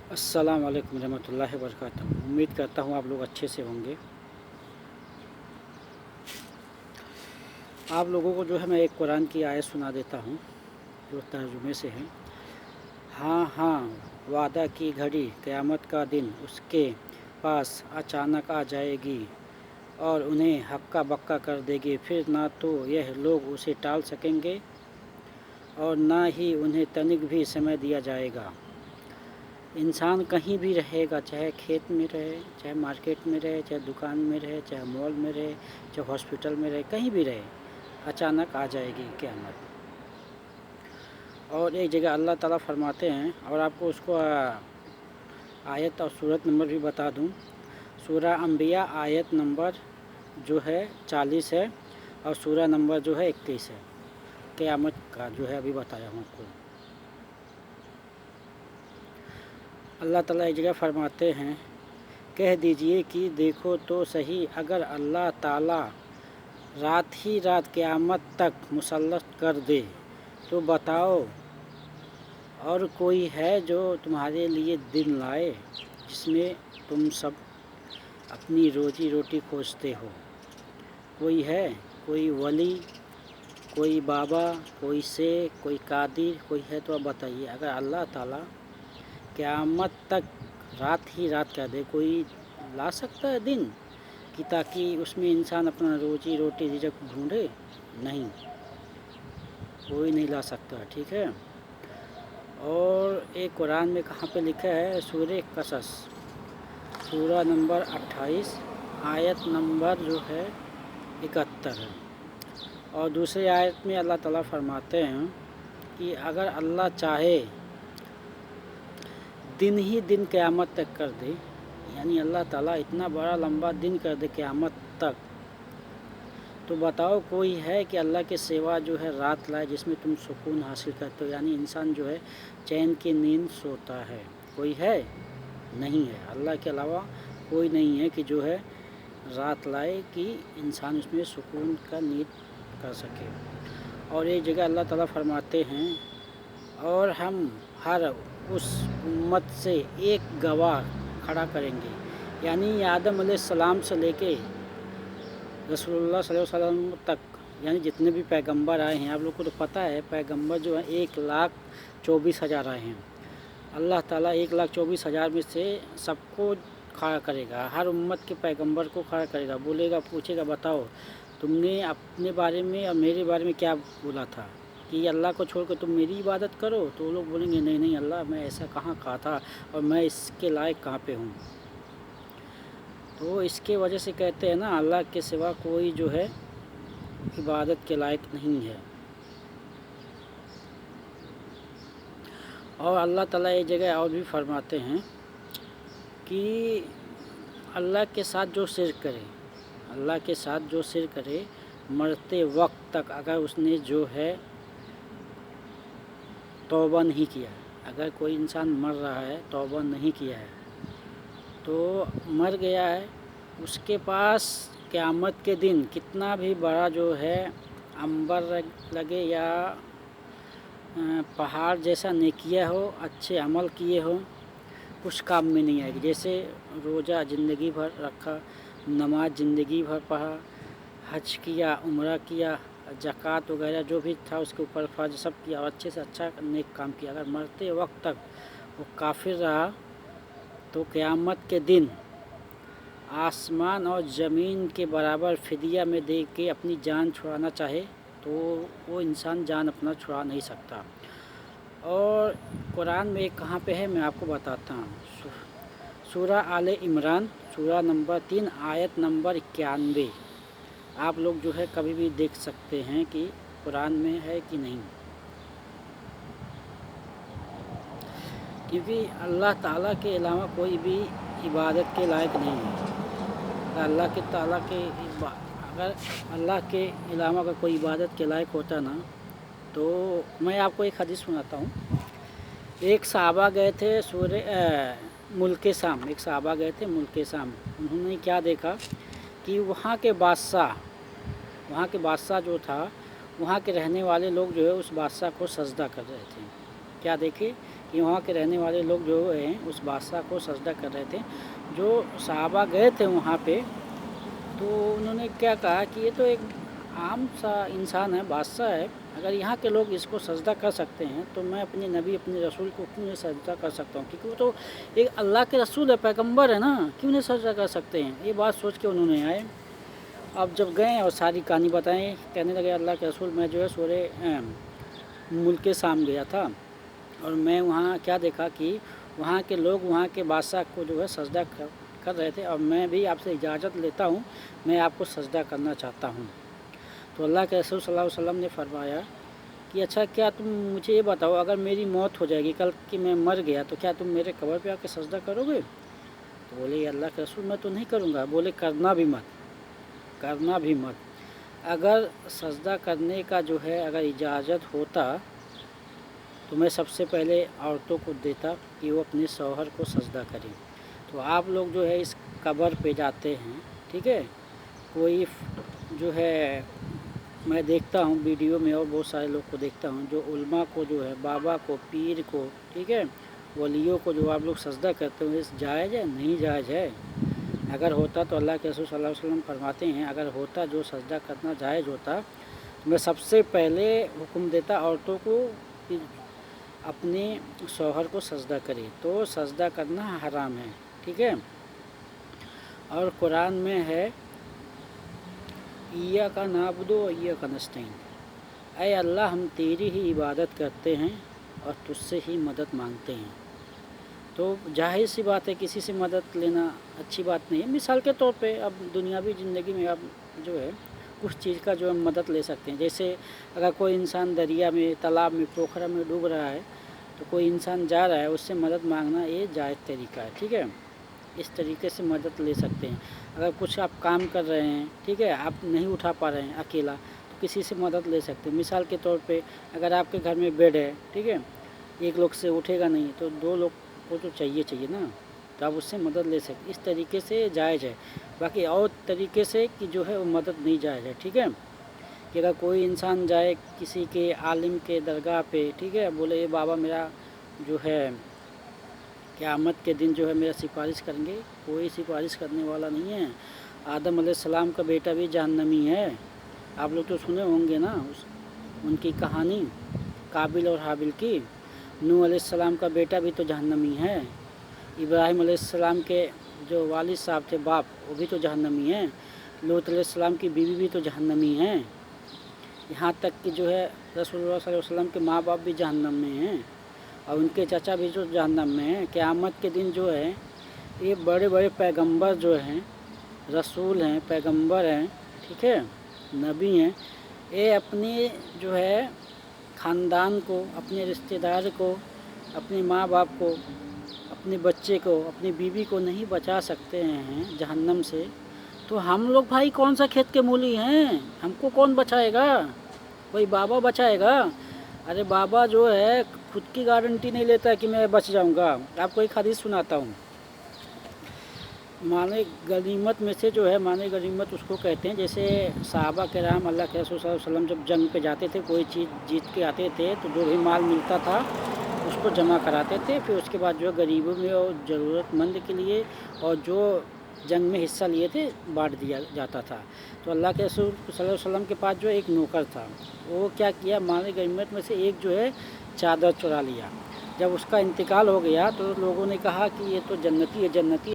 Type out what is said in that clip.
अस्सलाम वालेकुम रहमतुल्लाहि व बरकातहू। उम्मीद करता हूँ आप लोग अच्छे से होंगे। आप लोगों को जो है मैं एक कुरान की आयत सुना देता हूँ जो तर्जुमे से है। हाँ हाँ, वादा की घड़ी क़यामत का दिन उसके पास अचानक आ जाएगी और उन्हें हक्का बक्का कर देगी। फिर ना तो यह लोग उसे टाल सकेंगे और ना ही उन्हें तनिक भी समय दिया जाएगा। इंसान कहीं भी रहेगा, चाहे खेत में रहे, चाहे मार्केट में रहे, चाहे दुकान में रहे, चाहे मॉल में रहे, चाहे हॉस्पिटल में रहे, कहीं भी रहे, अचानक आ जाएगी क़यामत। और एक जगह अल्लाह ताला फरमाते हैं, और आपको उसको आयत और सूरत नंबर भी बता दूं। सूरा अंबिया आयत नंबर जो है 40 है और सूरा नंबर जो है 31 है। क़यामत का जो है अभी बताया हूँ आपको। अल्लाह ताला एक जगह फरमाते हैं, कह दीजिए कि देखो तो सही, अगर अल्लाह ताला रात ही रात क़यामत तक मुसल्लत कर दे तो बताओ, और कोई है जो तुम्हारे लिए दिन लाए जिसमें तुम सब अपनी रोजी रोटी खोजते हो? कोई है? कोई वली, कोई बाबा, कोई शेख, कोई कादिर, कोई है तो आप बताइए। अगर अल्लाह ताला क़यामत तक रात ही रात कर दे, कोई ला सकता है दिन कि ताकि उसमें इंसान अपना रोजी रोटी रिज़्क़ ढूंढे? नहीं, कोई नहीं ला सकता। ठीक है। और एक कुरान में कहाँ पे लिखा है, सूरह कसस सूरा नंबर 28 आयत नंबर जो है 71 है। और दूसरी आयत में अल्लाह ताला फरमाते हैं कि अगर अल्लाह चाहे दिन ही दिन क़यामत तक कर दे, यानी अल्लाह ताला इतना बड़ा लंबा दिन कर दे क़यामत तक, तो बताओ कोई है कि अल्लाह के सिवा जो है रात लाए जिसमें तुम सुकून हासिल करते हो, यानी इंसान जो है चैन की नींद सोता है? कोई है? नहीं है। अल्लाह के अलावा कोई नहीं है कि जो है रात लाए कि इंसान उसमें सुकून का नींद कर सके। और एक जगह अल्लाह ताला फरमाते हैं, और हम हर उस उम्मत से एक गवाह खड़ा करेंगे, यानी आदम अलैहिस्सलाम से लेके रसूलुल्लाह सल्लल्लाहु अलैहि वसल्लम तक, यानी जितने भी पैगंबर आए हैं। आप लोग को तो पता है पैगंबर जो है 1,24,000 आए हैं। अल्लाह ताला 1,24,000 में से सबको खड़ा करेगा, हर उम्मत के पैगंबर को खड़ा करेगा, बोलेगा, पूछेगा, बताओ तुमने अपने बारे में और मेरे बारे में क्या बोला था कि अल्लाह को छोड़ कर तुम मेरी इबादत करो? तो वो लोग बोलेंगे नहीं नहीं अल्लाह, मैं ऐसा कहाँ कहा था और मैं इसके लायक कहाँ पे हूँ। तो इसके वजह से कहते हैं ना, अल्लाह के सिवा कोई जो है इबादत के लायक नहीं है। और अल्लाह ताला एक जगह और भी फरमाते हैं कि अल्लाह के साथ जो शिर्क करे, अल्लाह के साथ जो शिर्क करे, मरते वक्त तक अगर उसने जो है तौबा नहीं किया, अगर कोई इंसान मर रहा है तौबा नहीं किया है तो मर गया है, उसके पास क़यामत के दिन कितना भी बड़ा जो है अंबर लगे या पहाड़ जैसा नेकिया हो, अच्छे अमल किए हो, कुछ काम में नहीं आएगी। जैसे रोज़ा ज़िंदगी भर रखा, नमाज ज़िंदगी भर पढ़ा, हज किया, उम्रा किया, ज़कात वगैरह जो भी था उसके ऊपर फ़र्ज सब किया और अच्छे से अच्छा नेक काम किया, अगर मरते वक्त तक वो काफिर रहा तो क़यामत के दिन आसमान और ज़मीन के बराबर फ़िदिया में दे के अपनी जान छुड़ाना चाहे तो वो इंसान जान अपना छुड़ा नहीं सकता। और कुरान में एक कहाँ पे है मैं आपको बताता हूँ। सूरा आले इमरान सूरा नंबर 3 आयत नंबर 91। आप लोग जो है कभी भी देख सकते हैं कि कुरान में है कि नहीं, क्योंकि अल्लाह ताला के अलावा कोई भी इबादत के लायक नहीं है। अगर अल्लाह के अलावा अगर कोई इबादत के लायक होता ना, तो मैं आपको एक हदीस सुनाता हूँ। एक सहाबा गए थे मुल्क शाम, एक सहाबा गए थे मुल्क शाम। उन्होंने क्या देखा कि वहाँ के बादशाह जो था, वहाँ के रहने वाले लोग जो है उस बादशाह को सजदा कर रहे थे। क्या देखे कि कि वहाँ के रहने वाले लोग जो हैं उस बादशाह को सजदा कर रहे थे। जो सहाबा गए थे वहाँ पे, तो उन्होंने क्या कहा कि ये तो एक आम सा इंसान है, बादशाह है, अगर यहाँ के लोग इसको सजदा कर सकते हैं तो मैं अपने नबी अपने रसूल को क्यों नहीं सजदा कर सकता हूँ, क्योंकि वो तो एक अल्लाह के रसूल है, पैगंबर है ना, क्यों नहीं सजदा कर सकते हैं। ये बात सोच के उन्होंने आए। अब जब गए और सारी कहानी बताएं, कहने लगे अल्लाह के रसूल मैं जो है सूरे मुल्क शाम गया था और मैं वहाँ क्या देखा कि वहाँ के लोग वहाँ के बादशाह को जो है सजदा कर रहे थे, और मैं भी आपसे इजाज़त लेता हूँ, मैं आपको सजदा करना चाहता हूँ। तो अल्लाह के रसूल सल्लल्लाहु अलैहि वसल्लम ने फरमाया कि अच्छा क्या तुम मुझे ये बताओ, अगर मेरी मौत हो जाएगी कल कि मैं मर गया तो क्या तुम मेरे कब्र पे आके सजदा करोगे? तो बोले अल्लाह के रसूल मैं तो नहीं करूँगा। बोले करना भी मत, करना भी मत। अगर सजदा करने का जो है अगर इजाज़त होता तो मैं सबसे पहले औरतों को देता कि वो अपने शौहर को सजदा करें। तो आप लोग जो है इस कब्र पे जाते हैं, ठीक है, कोई जो है मैं देखता हूँ वीडियो में और बहुत सारे लोग को देखता हूँ जो उल्मा को जो है, बाबा को, पीर को, ठीक है, वलियों को जो आप लोग सजदा करते हो, इस जायज़ है? नहीं जायज़ है। अगर होता तो अल्लाह के रसूल सल्लल्लाहु अलैहि वसल्लम फरमाते हैं अगर होता जो सजदा करना जायज़ होता तो मैं सबसे पहले हुक्म देता औरतों को कि अपने शौहर को सजदा करे। तो सजदा करना हराम है, ठीक है। और कुरान में है इय्याका नअबुदु व इय्याका नस्तईन, ऐ अल्लाह हम तेरी ही इबादत करते हैं और तुझसे ही मदद मांगते हैं। तो जाहिर सी बात है किसी से मदद लेना अच्छी बात नहीं है। मिसाल के तौर पे अब दुनियावी ज़िंदगी में आप जो है कुछ चीज़ का जो है मदद ले सकते हैं। जैसे अगर कोई इंसान दरिया में, तालाब में, पोखरा में डूब रहा है तो कोई इंसान जा रहा है, उससे मदद मांगना ये जायज़ तरीका है, ठीक है। इस तरीके से मदद ले सकते हैं। अगर कुछ आप काम कर रहे हैं, ठीक है, आप नहीं उठा पा रहे हैं अकेला, तो किसी से मदद ले सकते हैं। मिसाल के तौर पे अगर आपके घर में बेड है, ठीक है, एक लोग से उठेगा नहीं तो दो लोग को तो चाहिए ना, तो आप उससे मदद ले सकते। इस तरीके से जायज़ है। बाकी और तरीके से कि जो है वो मदद नहीं जायज़ है, ठीक है। कि अगर कोई इंसान जाए किसी के आलिम के दरगाह पे, ठीक है, बोले ये बाबा मेरा जो है क़यामत के दिन जो है मेरा सिफारिश करेंगे, कोई सिफारिश करने वाला नहीं है। आदम अलैहिस्सलाम का बेटा भी जहन्नमी है, आप लोग तो सुने होंगे ना उनकी कहानी काबिल और हाबिल की। नूह अलैहिस्सलाम का बेटा भी तो जहन्नमी है। इब्राहिम अलैहिस्सलाम के जो वालिद साहब थे, बाप, वो भी तो जहन्नमी हैं। लूत अलैहिस्सलाम की बीवी भी तो जहन्नमी हैं। यहाँ तक कि जो है रसूलुल्लाह सल्लल्लाहु अलैहि वसल्लम के माँ बाप भी जहन्नम में हैं और उनके चाचा भी जो जहन्नम में हैं। क़यामत के दिन जो है ये बड़े बड़े पैगंबर जो हैं, रसूल हैं, पैगंबर हैं, ठीक है, नबी हैं, ये अपने जो है ख़ानदान को, अपने रिश्तेदार को, अपने माँ बाप को, अपने बच्चे को, अपनी बीवी को नहीं बचा सकते हैं जहन्नम से, तो हम लोग भाई कौन सा खेत के मूली हैं? हमको कौन बचाएगा? कोई बाबा बचाएगा? अरे बाबा जो है खुद की गारंटी नहीं लेता कि मैं बच जाऊंगा। आपको एक हदीस सुनाता हूँ। माने गनीमत में से जो है, माने गनीमत उसको कहते हैं जैसे सहाबा किराम अल्लाह के रसूल सल्लल्लाहु अलैहि वसल्लम जब जंग पे जाते थे, कोई चीज़ जीत के आते थे तो जो भी माल मिलता था उसको जमा कराते थे। फिर उसके बाद जो गरीबों में और ज़रूरतमंद के लिए और जो जंग में हिस्सा लिए थे बांट दिया जाता था। तो अल्लाह के रसूल सल्लल्लाहु अलैहि वसल्लम के पास जो एक नौकर था, वो क्या किया, माल गनीमत में से एक जो है चादर चुरा लिया। जब उसका इंतकाल हो गया तो लोगों ने कहा कि ये तो जन्नती है, जन्नती